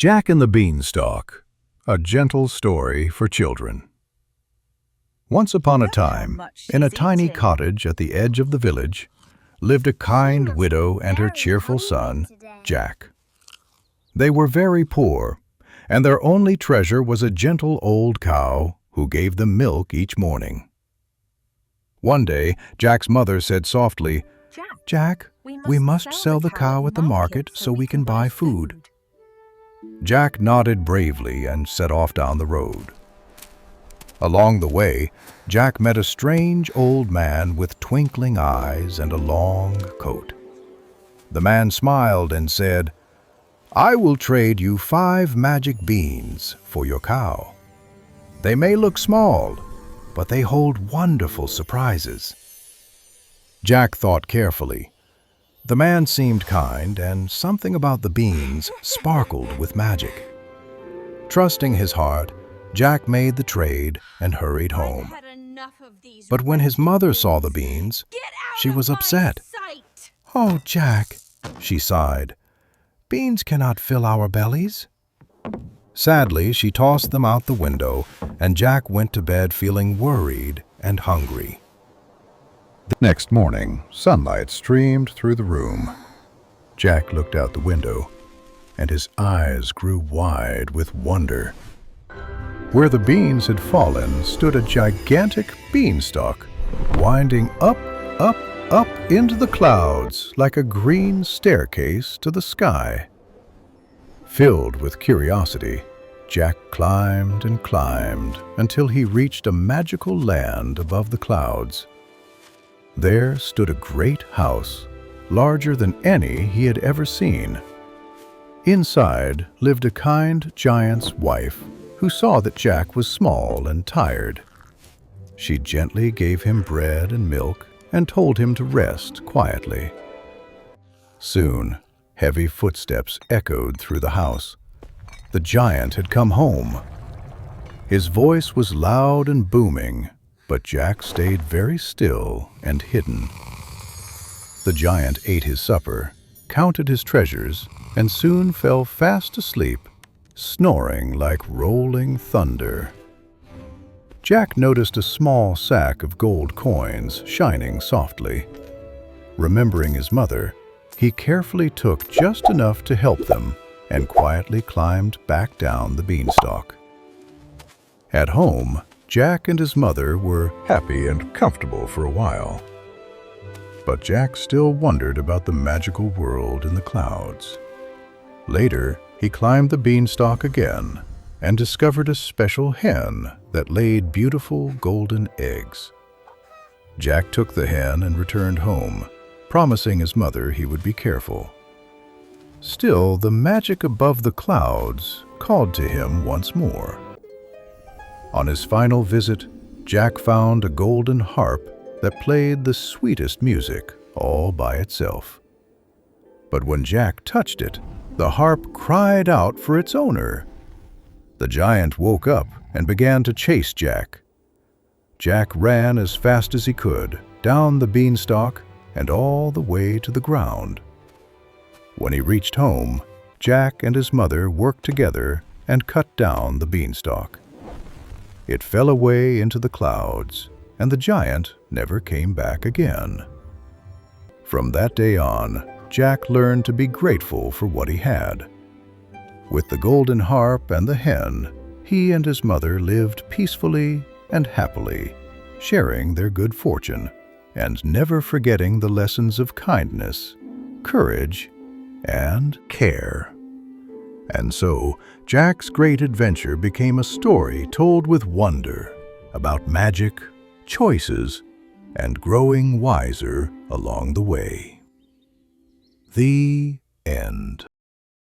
Jack and the Beanstalk, a gentle story for children. Once upon a time, in a tiny cottage at the edge of the village, lived a kind widow and her cheerful son, Jack. They were very poor, and their only treasure was a gentle old cow who gave them milk each morning. One day, Jack's mother said softly, "Jack, we must sell the cow at the market so we can buy food." Jack nodded bravely and set off down the road. Along the way, Jack met a strange old man with twinkling eyes and a long coat. The man smiled and said, "I will trade you 5 magic beans for your cow. They may look small, but they hold wonderful surprises." Jack thought carefully. The man seemed kind, and something about the beans sparkled with magic. Trusting his heart, Jack made the trade and hurried home. But when his mother saw the beans, she was upset. "Oh, Jack," she sighed, "beans cannot fill our bellies." Sadly, she tossed them out the window, and Jack went to bed feeling worried and hungry. The next morning, sunlight streamed through the room. Jack looked out the window, and his eyes grew wide with wonder. Where the beans had fallen stood a gigantic beanstalk, winding up, up, up into the clouds like a green staircase to the sky. Filled with curiosity, Jack climbed and climbed until he reached a magical land above the clouds. There stood a great house, larger than any he had ever seen. Inside lived a kind giant's wife who saw that Jack was small and tired. She gently gave him bread and milk and told him to rest quietly. Soon, heavy footsteps echoed through the house. The giant had come home. His voice was loud and booming, but Jack stayed very still and hidden. The giant ate his supper, counted his treasures, and soon fell fast asleep, snoring like rolling thunder. Jack noticed a small sack of gold coins shining softly. Remembering his mother, he carefully took just enough to help them and quietly climbed back down the beanstalk. At home, Jack and his mother were happy and comfortable for a while. But Jack still wondered about the magical world in the clouds. Later, he climbed the beanstalk again and discovered a special hen that laid beautiful golden eggs. Jack took the hen and returned home, promising his mother he would be careful. Still, the magic above the clouds called to him once more. On his final visit, Jack found a golden harp that played the sweetest music all by itself. But when Jack touched it, the harp cried out for its owner. The giant woke up and began to chase Jack. Jack ran as fast as he could, down the beanstalk and all the way to the ground. When he reached home, Jack and his mother worked together and cut down the beanstalk. It fell away into the clouds, and the giant never came back again. From that day on, Jack learned to be grateful for what he had. With the golden harp and the hen, he and his mother lived peacefully and happily, sharing their good fortune and never forgetting the lessons of kindness, courage, and care. And so, Jack's great adventure became a story told with wonder about magic, choices, and growing wiser along the way. The end.